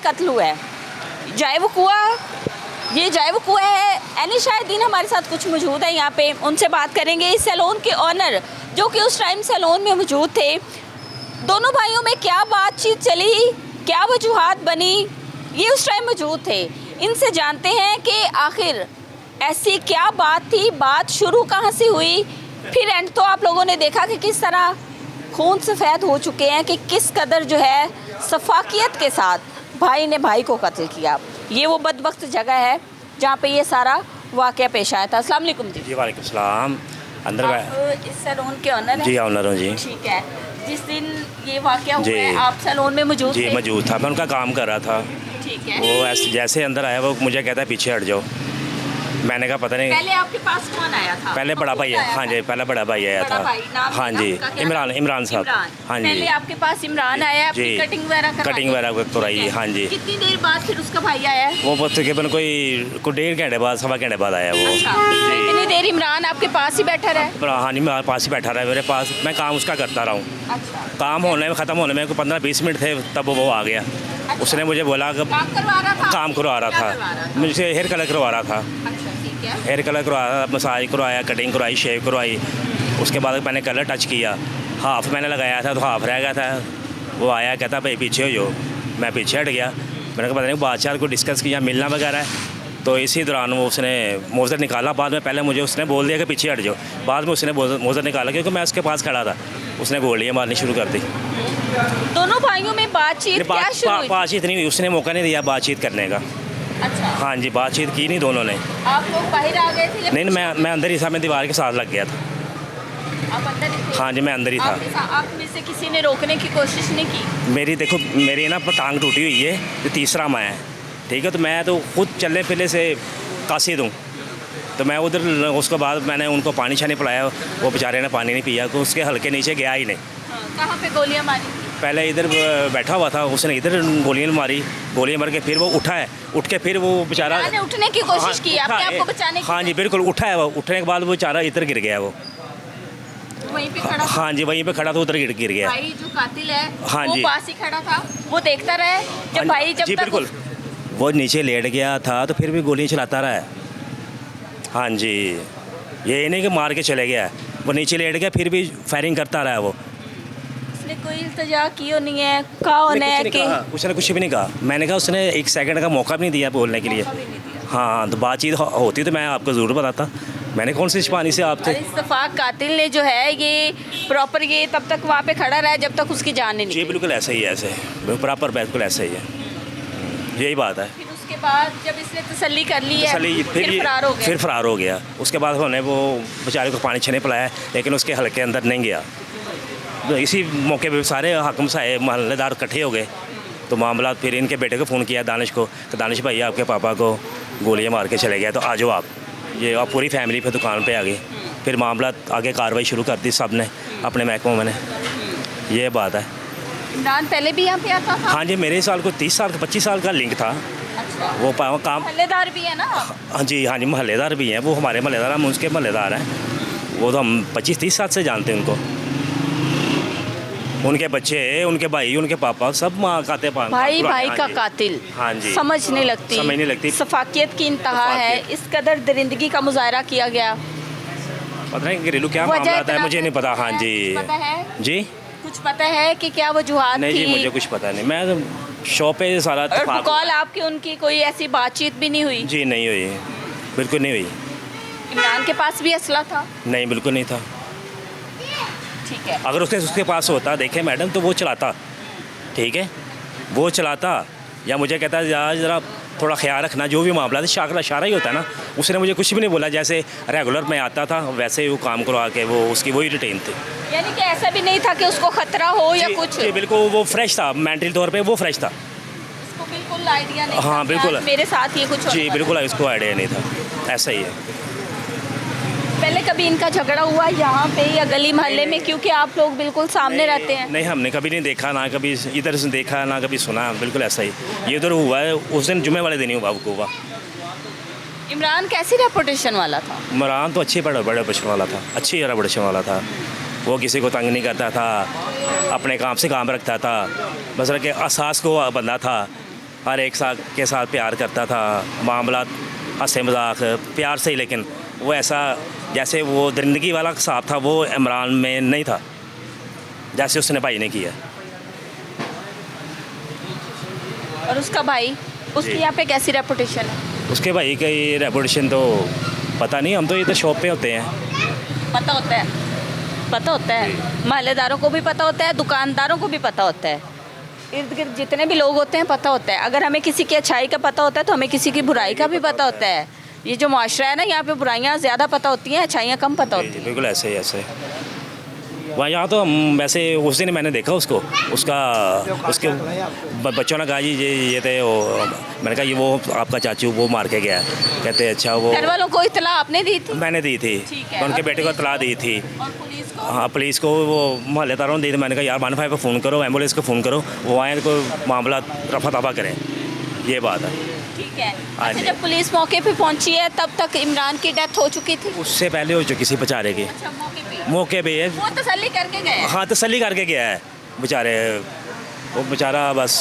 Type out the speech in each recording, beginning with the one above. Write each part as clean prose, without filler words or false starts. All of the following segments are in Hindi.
कत्ल हुआ है, जाए वो कुआ है। एनी शाहिदीन हमारे साथ कुछ मौजूद है यहाँ पे, उनसे बात करेंगे। इस सैलून के ऑनर जो कि उस टाइम सैलून में मौजूद थे, दोनों भाइयों में क्या बातचीत चली, क्या वजूहात बनी, ये उस टाइम मौजूद थे। इनसे जानते हैं कि आखिर ऐसी क्या बात थी, बात शुरू कहाँ से हुई, फिर एंड तो आप लोगों ने देखा कि किस तरह खून सफ़ेद हो चुके हैं, कि किस कदर जो है सफाकियत के साथ भाई ने भाई को कत्ल किया। ये वो बदबख्त जगह है जहाँ पे ये सारा वाक़या पेश आया था। अस्सलाम वालेकुम जी। जी वालेकुम सलाम। अंदर आप इस सैलून के ऑनर हैं? जी ऑनर हूँ जी। ठीक है। जिस दिन ये वाक़या हुआ है आप सैलून में मौजूद थे? जी मौजूद था, मैं उनका काम कर रहा था। ठीक है। वो ऐसे जैसे अंदर आया वो मुझे कहता है पीछे हट जाओ। मैंने कहा पता नहीं। पहले आपके पास कौन आया था? पहले बड़ा भाई है। हाँ जी, पहले बड़ा भाई आया था। हाँ जी, इमरान साहब। हाँ जी, पहले आपके पास इमरान आया, आपकी कटिंग वगैरह कराई। हाँ जी। कितनी देर बाद फिर उसका भाई आया? वो तकरीबन कोई 1.5 घंटे बाद, 1.25 घंटे बाद आया वो। इतनी देर इमरान आपके पास ही बैठा रहा? हाँ जी, मेरे पास ही बैठा रहा, मेरे पास। मैं काम उसका करता रहा हूँ। अच्छा। काम होने में ख़त्म होने में 15-20 मिनट थे, तब वो आ गया। उसने मुझे बोला कि काम करवा रहा था, मुझे हेयर कलर करवा रहा था। हेयर कलर करवाया, मसाज करवाया, कटिंग करवाई, शेव करवाई। उसके बाद मैंने कलर टच किया, हाफ मैंने लगाया था तो हाफ रह गया था। वो आया, कहता भाई पीछे हो जो। मैं पीछे हट गया। मैंने कहा पता नहीं बादशाह को डिस्कस किया, मिलना वगैरह है। तो इसी दौरान वो उसने मोज़र निकाला। बाद में पहले मुझे उसने बोल दिया कि पीछे हट जाओ, बाद में उसने मोज़र निकाला क्योंकि मैं उसके पास खड़ा था। उसने गोलियाँ मारनी शुरू कर दी। दोनों भाइयों में बातचीत नहीं हुई, उसने मौका नहीं दिया बातचीत करने का। अच्छा। हाँ जी, बातचीत की नहीं दोनों ने। आप लोग बाहर आ गए थे? नहीं, मैं अंदर ही था, मैं दीवार के साथ लग गया था। आप अंदर ही थे? हाँ जी, मैं अंदर ही था। आप में से किसी ने रोकने की कोशिश नहीं की? मेरी ना टांग टूटी हुई है, ये तीसरा माह है, ठीक है। तो मैं तो खुद चलने फिरने से कासिद हूँ। तो मैं उधर, उसके बाद मैंने उनको पानी छानी पिलाया, वो बेचारे ने पानी नहीं पिया, तो उसके हल्के नीचे गया ही नहीं। कहाँ पे गोलियाँ मारी? पहले इधर बैठा हुआ था, उसने इधर गोलियाँ मार के फिर वो उठा है, उठ के फिर वो बेचारा उठने की कोशिश की आपने आपको बचाने की? हाँ जी बिल्कुल, उठा है वो। उठने के बाद वो बेचारा इधर गिर गया। वो वहीं पे खड़ा? हाँ जी, वहीं पे खड़ा था, उधर गिर गया। भाई जो कातिल है हाँ वो जी, पास ही खड़ा था, वो देखता रहा जब भाई जब जी बिल्कुल, वो नीचे लेट गया था तो फिर भी गोलियाँ चलाता रहा है। हाँ जी, ये नहीं कि मार के चले गया, वो नीचे लेट गया फिर भी फायरिंग करता रहा। वो उसने कोई इल्तिजा की नहीं है, कहा है कि उसने कुछ भी नहीं कहा। मैंने कहा उसने 1 सेकंड का मौका भी नहीं दिया बोलने के लिए। हाँ, तो बातचीत होती तो मैं आपको ज़रूर बताता। मैंने कौन सी छिपानी से आपसे। इत्तेफाक कातिल ने जो है ये प्रॉपर ये तब तक वहाँ पे खड़ा रहा जब तक उसकी जान नहीं निकली। जी बिल्कुल ऐसा ही है, ऐसे प्रॉपर बिल्कुल ऐसा ही है, यही बात है। फिर उसके बाद जब इसने तसल्ली कर ली है फिर फरार हो गया। उसके बाद उन्होंने वो बेचारे को पानी छने पिलाया, लेकिन उसके हल्के अंदर नहीं गया। तो इसी मौके पे सारे हाकिम साहब मोहल्लेदार इकट्ठे हो गए। तो मामला फिर इनके बेटे को फ़ोन किया, दानिश को, कि दानिश भाई आपके पापा को गोलियां मार के चले गए, तो आ जाओ आप। ये आप पूरी फैमिली पे दुकान पे आ गई। फिर मामला आगे कार्रवाई शुरू कर दी सब ने, अपने महकमों में। ये बात है। इमरान पहले भी यहाँ पे आता था? हाँ जी, मेरे साल को 30 साल 25 साल का लिंक था। अच्छा। वो काम मोहल्लेदार भी है ना? हाँ जी, मोहल्लेदार भी हैं। वो हमारे मोहल्लेदार, हम उसके मोहल्लेदार हैं। वो तो हम 25-30 साल से जानते हैं उनको। उनके बच्चे, उनके भाई, उनके पापा सब माँ खाते पान। भाई का कातिल। हाँ जी, समझ नहीं लगती। सफाकियत की इंतहा है, इस कदर दरिंदगी का मुजाहरा किया गया। पता नहीं घरेलू क्या मामला था, मुझे नहीं पता। हाँ जी, पता है जी, कुछ पता है कि क्या वजूहात नहीं थी? जी, मुझे कुछ पता नहीं। मैं शॉप पे सारा कॉल आपकी उनकी कोई ऐसी बातचीत भी नहीं हुई? जी नहीं हुई, बिल्कुल नहीं हुई। इमरान के पास भी असला था? नहीं, बिल्कुल नहीं था। ठीक है। अगर उसके पास होता, देखे मैडम, तो वो चलाता, ठीक है, वो चलाता, या मुझे कहता यार ज़रा थोड़ा ख्याल रखना, जो भी मामला था शाकरा इशारा ही होता है ना। उसने मुझे कुछ भी नहीं बोला, जैसे रेगुलर मैं आता था वैसे ही वो काम करवा के वो उसकी वही रूटीन थी। यानी कि ऐसा भी नहीं था कि उसको खतरा हो या कुछ? जी बिल्कुल, वो फ्रेश था, मेंटल तौर पे वो फ्रेश था। उसको बिल्कुल आइडिया नहीं? हाँ बिल्कुल, मेरे साथ ये कुछ जी बिल्कुल, इसको आइडिया नहीं था। ऐसा ही है। पहले कभी इनका झगड़ा हुआ यहाँ पे या गली मोहल्ले में, क्योंकि आप लोग बिल्कुल सामने रहते हैं? नहीं, हमने कभी नहीं देखा, ना कभी इधर से देखा, ना कभी सुना। बिल्कुल ऐसा ही ये उधर हुआ है। उस दिन जुमे वाले दिन ही हुआ। इमरान कैसी रेपुटेशन वाला था? इमरान तो अच्छी बड़े रेपुटेशन वाला था, अच्छी रेपुटेशन वाला था। वो किसी को तंग नहीं करता था, अपने काम से काम रखता था, बस के एहसास को बंदा था। हर एक के साथ प्यार करता था, मामला हंसे मजाक प्यार से ही, लेकिन वो ऐसा जैसे वो दरिंदगी वाला हिसाब था वो इमरान में नहीं था जैसे उसने भाई ने किया। और उसका भाई, उसकी जी। यहाँ पे कैसी रेपुटेशन है? उसके भाई की रेपुटेशन तो पता नहीं, हम तो ये तो शॉप पे होते हैं। पता होता है, पता होता है, महल्लेदारों को भी पता होता है, दुकानदारों को भी पता होता है, इर्द गिर्द जितने भी लोग होते हैं पता होता है। अगर हमें किसी की अच्छाई का पता होता है तो हमें किसी की बुराई का भी पता होता है। ये जो माशरा है ना, यहाँ पे बुराइयाँ ज़्यादा पता होती हैं, अच्छाइयाँ कम पता होती हैं। बिल्कुल ऐसे ही ऐसे। वहाँ यहाँ तो हम वैसे उस दिन मैंने देखा उसको, उसके बच्चों ने कहा जी ये थे वो, मैंने कहा ये वो आपका चाचू वो मार के गया है। कहते अच्छा वो घर वालों को इतला आपने दी थी? मैंने दी थी, ठीक है। तो उनके और बेटे को पुलिस इतला दी थी। और पुलिस को? हाँ पुलिस को वो मोहल्लेदारों ने दी थी। मैंने कहा यार 115 पे फ़ोन करो, एम्बुलेंस को फ़ोन करो, वो आए को मामला रफा दफा करें, ये बात है। ठीक है। हाँ अच्छा, जी। जब पुलिस मौके पे पहुंची है तब तक इमरान की डेथ हो चुकी थी? उससे पहले हो चुकी थी बेचारे की, अच्छा, मौके पे है। वो तसल्ली करके गए? हाँ तसल्ली करके गया है बेचारे, वो बेचारा बस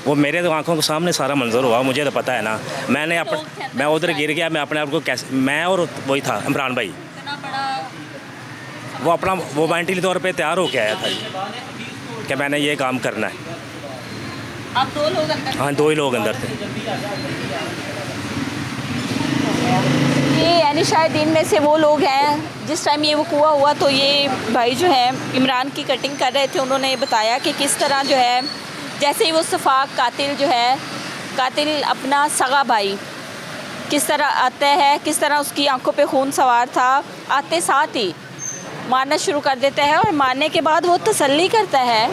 वो मेरे तो आंखों के सामने सारा मंजर हुआ, मुझे तो पता है ना। मैं उधर गिर गया, मैं अपने आप को कैसे, मैं और वही था इमरान भाई, इतना बड़ा वो अपना वो मेंटली तौर पे तैयार होके आया था जी कि मैंने ये काम करना है। आप दो लोग अंदर? हाँ 2 ही लोग अंदर थे। ये यानी शायद इनमें से वो लोग हैं जिस टाइम ये वक़ूआ हुआ तो ये भाई जो है इमरान की कटिंग कर रहे थे। उन्होंने ये बताया कि किस तरह जो है, जैसे ही वो सफ़ाक कातिल जो है, कातिल अपना सगा भाई किस तरह आता है, किस तरह उसकी आंखों पे खून सवार था, आते साथ ही मारना शुरू कर देता है। और मारने के बाद वो तसल्ली करता है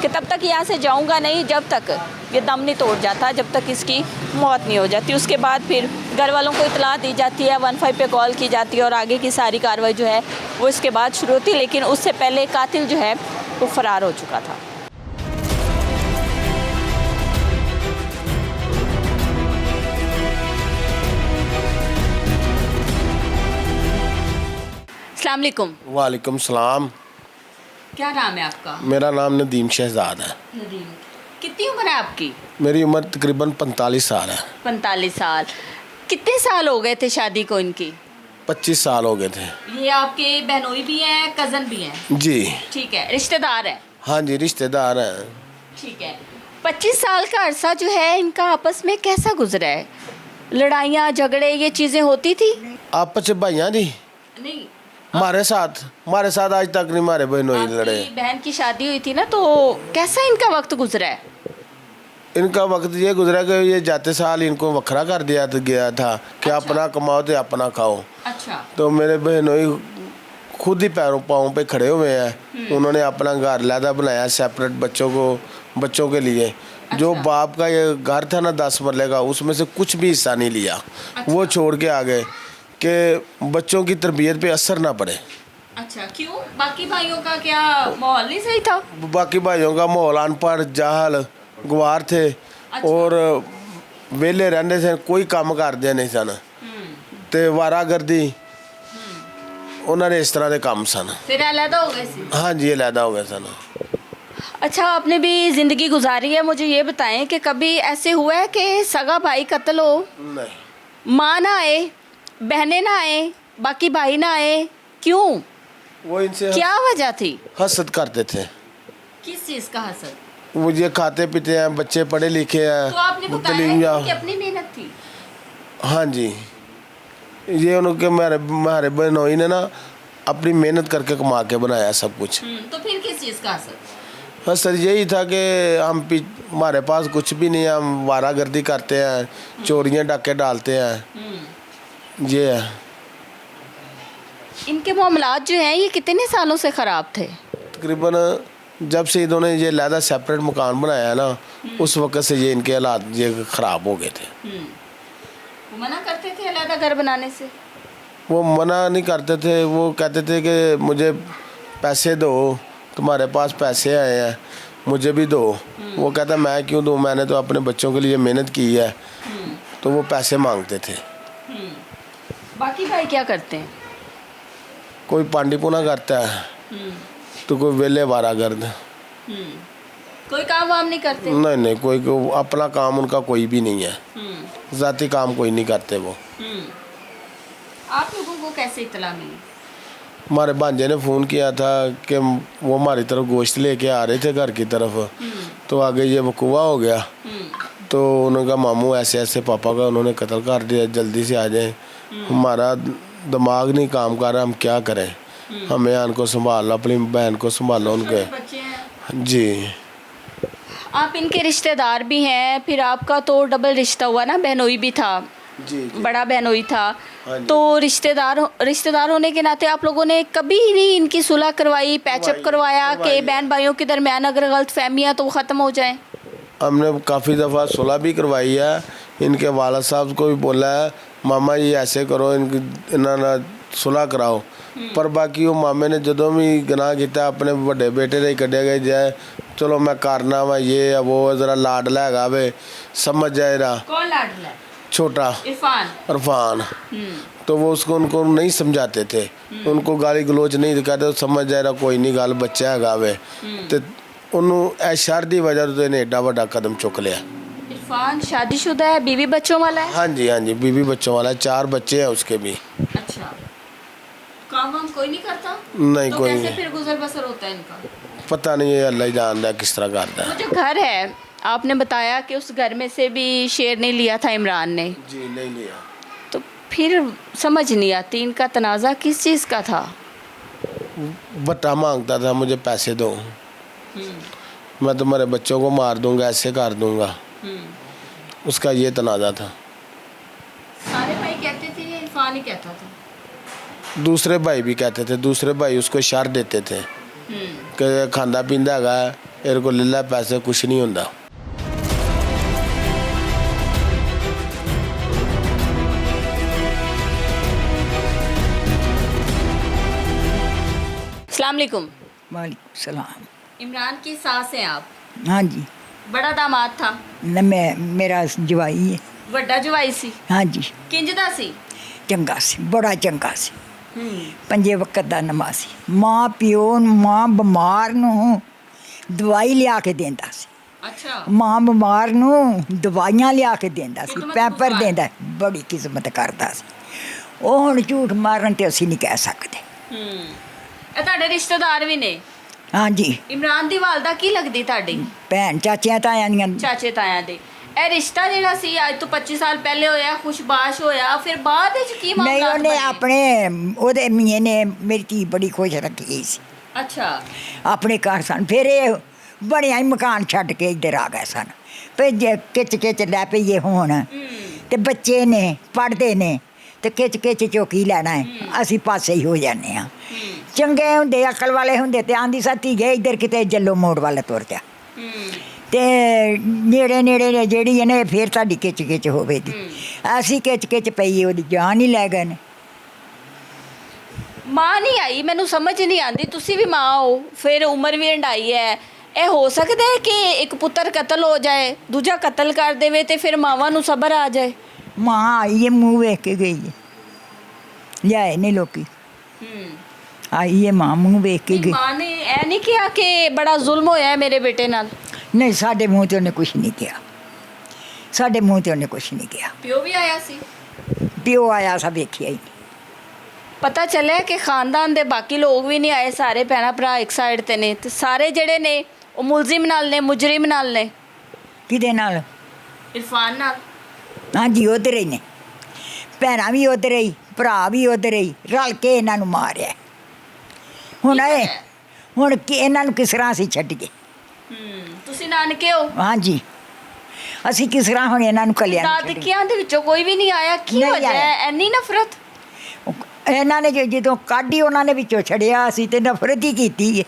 कि तब तक यहाँ से जाऊँगा नहीं जब तक ये दम नहीं तोड़ जाता, जब तक इसकी मौत नहीं हो जाती। उसके बाद फिर घर वालों को इतला दी जाती है, 15 पे कॉल की जाती है और आगे की सारी कार्रवाई जो है वो इसके बाद शुरू होती है। लेकिन उससे पहले कातिल जो है वो फ़रार हो चुका था। अस्सलाम वालेकुम। वालेकुम सलाम। क्या नाम है आपका? मेरा नाम नदीम शहजाद है। नदीम। कितनी उम्र है आपकी? मेरी उम्र तकरीबन 45 साल है। 45 साल। कितने साल हो गए थे शादी को इनकी? 25 साल हो गए थे। ये आपके बहनोई भी हैं, कज़न भी हैं? जी ठीक है, रिश्तेदार हैं? हाँ जी, रिश्तेदार हैं। ठीक है। 25 साल का अरसा जो है इनका आपस में कैसा गुजरा है? लड़ाइयाँ झगड़े ये चीज़ें होती थी? आपस में भाइयाँ जी नहीं, हमारे साथ आज तक नहीं हमारे बहनोई लड़े। आपकी बहन की शादी हुई थी ना, तो कैसा इनका वक्त गुजरा है? इनका वक्त ये गुजरा कि ये जाते साल इनको वखरा कर दिया गया था कि अच्छा। अपना कमाओ तो अपना खाओ। अच्छा। तो मेरे बहनोई खुद ही पाँव पे खड़े हुए हैं। उन्होंने अपना घर लहदा बनाया सेपरेट बच्चों के लिए। जो अच्छा। बाप का ये घर था ना 10 मरले का, उसमें से कुछ भी हिस्सा नहीं लिया। वो छोड़ के आ गए कि बच्चों की तरबियत पे असर ना पड़े। अच्छा, क्यों? बाकी भाइयों का क्या माहौल नहीं सही था? बाकी भाइयों का माहौल अनपढ़ जाहल गवार थे। अच्छा। और वेले रहने से कोई काम करते नहीं सन ते वारागर्दी उन्होंने इस तरह के काम सन। फिर अलग हो गए सी? हाँ जी, अलहदा हो गए सन। अच्छा, आपने भी ज़िंदगी गुजारी है, मुझे ये बताएं कि कभी ऐसे हुआ है कि सगा भाई कत्ल हो, नहीं, माँ ना आए, बहनें ना आए, बाकी भाई ना आए, क्यों? वो इनसे क्या वजह थी? हसद करते थे। किस चीज़ का हसद? वो ये खाते पीते हैं, बच्चे पढ़े लिखे हैं। तो आपने बताया मुतलिम है या- कि अपनी मेहनत थी। हाँ जी, ये उनके हमारे बहनोई ने ना अपनी मेहनत करके कमा के बनाया सब कुछ। तो फिर किस चीज़ का हसद? हाँ सर, यही था कि हमारे पास कुछ भी नहीं है, हम वारागर्दी करते हैं, चोरियां डाके डालते हैं। ये है। इनके मामलात जो हैं ये कितने सालों से ख़राब थे? तकरीबन जब से इन्होंने ये लहदा सेपरेट मकान बनाया है ना, उस वक्त से ये इनके हालात ये ख़राब हो गए थे। वो मना करते थे अलग घर बनाने से? वो मना नहीं करते थे, वो कहते थे कि मुझे पैसे दो, तुम्हारे पास पैसे आए हैं, मुझे भी दो। वो कहता मैं क्यों दूँ, मैंने तो अपने बच्चों के लिए मेहनत की है। तो वो पैसे मांगते थे। बाकी भाई क्या करते हैं? कोई पांडी पुना करता है तो कोई वेले वारागर्द। कोई काम वाम नहीं करते? नहीं नहीं, कोई अपना काम उनका कोई भी नहीं है, ज़ाती काम कोई नहीं करते वो। आप लोगों को कैसे इत्तला मिली? हमारे भांजे ने फ़ोन किया था कि वो हमारी तरफ गोश्त लेके आ रहे थे घर की तरफ, तो आगे ये वकूआ हो गया, तो उन्होंने कहा मामू ऐसे ऐसे पापा का उन्होंने कत्ल कर दिया, जल्दी से आ जाएं। हमारा दिमाग नहीं काम कर रहा, हम क्या करें, हमें उनको संभालो, अपनी बहन को संभालो उनके। बच्चे हैं? जी आप इनके रिश्तेदार भी हैं, फिर आपका तो डबल रिश्ता हुआ ना, बहनोई भी था, जी जी। बड़ा बहनोई था, हाँ जी। तो रिश्तेदार होने के नाते आप लोगों ने कभी नहीं इनकी सुलह करवाई, पैचअप करवाया कि बहन भाइयों के दरमियान अगर गलत फहमियाँ तो वो ख़त्म हो जाएं? हमने काफ़ी दफ़ा सुलह भी करवाई है, इनके वालिद साहब को भी बोला है मामा ये ऐसे करो, इन्होंने सुलह कराओ, पर बाकी वो मामे ने जो भी गुनाह किया अपने बड़े बेटे ने कढ़िया गए जाए, चलो मैं करना वा ये वो, ज़रा लाडला है वे, समझ जाए रहा। कौन लाडला है? छोटा इरफान, तो वो उसको उनको नहीं समझाते थे, उनको गाली गलोच नहीं दिखाते, तो समझ जाए रहा कोई नहीं गल बच्चा है वे, तो उन्होंने इस शर की वजह से इन्हें एडा बड़ा कदम चुक लिया। इरफान शादीशुदा है, बीवी बच्चों वाला है? हाँ जी हाँ जी, बीवी बच्चों वाला है, 4 बच्चे हैं उसके भी। अच्छा, काम वाम कोई नहीं करता? नहीं तो कोई कैसे नहीं, फिर गुजर बसर होता है इनका? पता नहीं है, अल्लाह ही जानता है किस तरह करता है। वो जो घर है आपने बताया कि उस घर में से भी शेयर नहीं लिया था इमरान ने, जी नहीं लिया। तो फिर समझ नहीं आती इनका तनाज़ा किस चीज़ का था? बट्टा मांगता था, मुझे पैसे दो, मैं तुम्हारे बच्चों को मार दूंगा, ऐसे कर दूंगा, उसका ये तनाज़ा था। सारे भाई कहते थे या इरफान ही कहता था? दूसरे भाई भी कहते थे, दूसरे भाई उसको शर देते थे कि खांदा पींदा है, मेरे को ले ला पैसे, कुछ नहीं होता। अस्सलाम वालेकुम। वालेकुम सलाम। इमरान की सास हैं आप? हाँ जी, बड़ा दामाद था? न मैं मेरा जवाई है। ਵੱਡਾ ਜਵਾਈ ਸੀ? हाँ जी, ਕਿੰਜ ਦਾ ਸੀ? चंगा सी, बड़ा चंगा सी, पंजे वक्त का नमाजी, माँ प्यो माँ बीमार नूं दवाई लिया के देंदा सी, ਅੱਛਾ, माँ बीमार नूं दवाइयां लिया के देंदा सी, किस्मत पैपर गुजार। देंदा, बड़ी किस्मत करदा सी। ਉਹ ਹੁਣ ਝੂਠ ਮਾਰਨ ਤੇ ਅਸੀਂ ਨਹੀਂ ਕਹਿ ਸਕਦੇ। ਇਹ ਤੁਹਾਡੇ ਰਿਸ਼ਤੇਦਾਰ ਵੀ ਨੇ? हाँ जी, ਇਮਰਾਨ ਦੀ ਵਾਲਦਾ ਕੀ ਲੱਗਦੀ ਤੁਹਾਡੀ? ਭੈਣ ਚਾਚਿਆਂ ਤਾਇਆਂ ਦੀਆਂ। ਚਾਚੇ ਤਾਇਆਂ ਦੇ। ਇਹ ਰਿਸ਼ਤਾ ਜਿਹੜਾ ਸੀ ਅੱਜ ਤੋਂ 25 ਸਾਲ ਪਹਿਲੇ ਹੋਇਆ, ਖੁਸ਼ਬਾਸ਼ ਹੋਇਆ, ਫਿਰ ਬਾਅਦ ਵਿੱਚ ਕੀ ਨਹੀਂ ਮਾਮਲਾ ਉਹਨੇ ਆਪਣੇ ਉਹਦੇ ਮੀਆਂ ਨੇ ਮੇਰੀ ਧੀ ਬੜੀ ਖੁਸ਼ ਰੱਖੀ ਹੋਈ ਸੀ ਅੱਛਾ, ਆਪਣੇ ਘਰ ਸਨ। ਫਿਰ ਇਹ ਬਣਿਆ ਹੀ ਮਕਾਨ ਛੱਡ ਕੇ ਇੱਧਰ ਆ ਗਏ ਸਨ, ਫਿਰ ਜੇ ਕਿਚ ਲੈ ਪਈਏ ਹੁਣ, ਤੇ ਬੱਚੇ ਨੇ ਪੜ੍ਹਦੇ ਨੇ, ਤੇ ਕਿਚ ਚੌਕੀ ਲੈਣਾ ਹੈ, ਅਸੀਂ ਪਾਸੇ ਹੀ ਹੋ ਜਾਂਦੇ ਹਾਂ। ਚੰਗੇ ਹੁੰਦੇ ਅਕਲ ਵਾਲੇ ਹੁੰਦੇ ਤੇ ਆਂਦੀ ਸਾਥੀ ਗਏ ਇੱਧਰ ਕਿਤੇ ਜੱਲੋ ਮੋੜ ਵੱਲ ਤੁਰ ਜਾ, ਤੇ ਨੇੜੇ ਨੇ ਜਿਹੜੀ ਇਹਨੇ ਫਿਰ ਸਾਡੀ ਕਿਚ ਹੋਵੇਗੀ। ਅਸੀਂ ਕਿਚ ਪਈ ਉਹਦੀ ਜਾਨ ਹੀ ਲੈ ਗਏ ਨੇ। ਮਾਂ ਨਹੀਂ ਆਈ, ਮੈਨੂੰ ਸਮਝ ਨਹੀਂ ਆਉਂਦੀ, ਤੁਸੀਂ ਵੀ ਮਾਂ ਹੋ, ਫਿਰ ਉਮਰ ਵੀ ਹੰਢਾਈ ਹੈ, ਇਹ ਹੋ ਸਕਦਾ ਹੈ ਕਿ ਇੱਕ ਪੁੱਤਰ ਕਤਲ ਹੋ ਜਾਏ, ਦੂਜਾ ਕਤਲ ਕਰ ਦੇਵੇ ਤੇ ਫਿਰ ਮਾਵਾਂ ਨੂੰ ਸਬਰ ਆ ਜਾਏ? ਮਾਂ ਆਈ ਹੈ, ਮੂੰਹ ਵੇਖ ਕੇ ਗਈ ਹੈ, ਲਿਆਏ ਨੇ ਲੋਕੀ, ਆਈ ਹੈ ਮਾਂ, ਮੂੰਹ ਵੇਖ ਕੇ ਗਈ। ਮਾਂ ਨੇ ਇਹ ਨਹੀਂ ਕਿਹਾ ਕਿ ਬੜਾ ਜ਼ੁਲਮ ਹੋਇਆ ਹੈ ਮੇਰੇ ਬੇਟੇ ਨਾਲ? ਨਹੀਂ, ਸਾਡੇ ਮੂੰਹ 'ਤੇ ਉਹਨੇ ਕੁਛ ਨਹੀਂ ਕਿਹਾ, ਸਾਡੇ ਮੂੰਹ 'ਤੇ ਉਹਨੇ ਕੁਛ ਨਹੀਂ ਕਿਹਾ। ਪਿਓ ਵੀ ਆਇਆ ਸੀ? ਪਿਓ ਆਇਆ ਸਾ ਵੇਖਿਆ ਹੀ ਨਹੀਂ। ਪਤਾ ਚੱਲਿਆ ਕਿ ਖਾਨਦਾਨ ਦੇ ਬਾਕੀ ਲੋਕ ਵੀ ਨਹੀਂ ਆਏ, ਸਾਰੇ ਭੈਣਾਂ ਭਰਾ ਇੱਕ ਸਾਈਡ ਤੇ ਨੇ, ਤੇ ਸਾਰੇ ਜਿਹੜੇ ਨੇ ਉਹ ਮੁਲਜ਼ਮ ਨਾਲ ਨੇ, ਮੁਜਰਿਮ ਨਾਲ ਨੇ। ਕਿਹਦੇ ਨਾਲ? ਇਰਫਾਨ ਨਾਲ। ਹਾਂਜੀ, ਉੱਧਰ ਹੀ ਨੇ, ਭੈਣਾਂ ਵੀ ਉੱਧਰ ਹੀ, ਭਰਾ ਵੀ ਉੱਧਰ ਹੀ, ਰਲ ਕੇ ਇਹਨਾਂ ਨੂੰ ਮਾਰਿਆ। ਹੁਣ ਇਹ ਹੁਣ ਕਿ ਇਹਨਾਂ ਨੂੰ ਕਿਸ ਤਰ੍ਹਾਂ ਅਸੀਂ ਛੱਡੀਏ? ਤੁਸੀਂ ਨਾਨਕੇ ਹੋ? ਹਾਂਜੀ, ਅਸੀਂ ਕਿਸ ਤਰ੍ਹਾਂ ਹੁਣ ਇਹਨਾਂ ਨੂੰ ਕੱਲਿਆਂ ਨੂੰ ਛੱਡੀਏ? ਦਾਦਕਿਆਂ ਦੇ ਵਿੱਚੋਂ ਕੋਈ ਵੀ ਨਹੀਂ ਆਇਆ? ਕੀ ਨਹੀਂ ਵਜ੍ਹਾ ਆਇਆ। ਹੈ ਇੰਨੀ ਨਫ਼ਰਤ? ਇਹਨਾਂ ਨੇ ਜਦੋਂ ਕੱਢੀ ਉਹਨਾਂ ਨੇ ਵਿੱਚੋਂ ਛੜਿਆ, ਅਸੀਂ ਤੇ ਨਫ਼ਰਤ ਹੀ ਕੀਤੀ ਹੈ।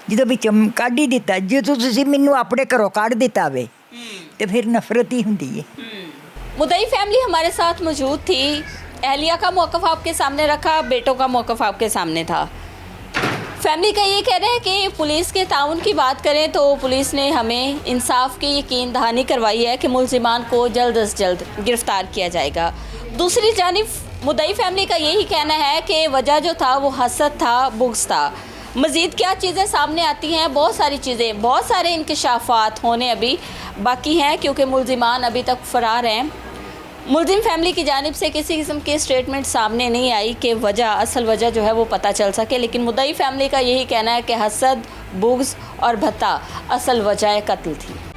ਜਦੋਂ ਵਿੱਚੋਂ ਕੱਢ ਹੀ ਦਿੱਤਾ, ਜਦੋਂ ਤੁਸੀਂ ਮੈਨੂੰ ਆਪਣੇ ਘਰੋਂ ਕੱਢ ਦਿੱਤਾ ਵੇ ਤੇ ਫਿਰ ਨਫ਼ਰਤ ਹੀ ਹੁੰਦੀ ਹੈ। मुदई फैमिली हमारे साथ मौजूद थी। अहलिया का मौक़िफ़ आपके सामने रखा, बेटों का मौक़िफ़ आपके सामने था। फैमिली का ये कह रहे हैं कि पुलिस के ताउन की बात करें तो पुलिस ने हमें इंसाफ की यकीन दहानी करवाई है कि मुलजिमान को जल्द अज जल्द गिरफ़्तार किया जाएगा। दूसरी जानिब मुदई फैमिली का यही कहना है कि वजह जो था वो हसद था, बुग़्ज़ था। मज़ीद क्या चीज़ें सामने आती हैं, बहुत सारी चीज़ें, बहुत सारे इंकशाफात होने अभी बाकी हैं, क्योंकि मुल्ज़िमान अभी तक फ़रार हैं। मुल्ज़िम फैमिली की जानिब से किसी किस्म की स्टेटमेंट सामने नहीं आई कि वजह, असल वजह जो है वो पता चल सके, लेकिन मुद्दई फैमिली का यही कहना है कि हसद, बुग़्ज़ और भत्ता असल वजह कत्ल थी।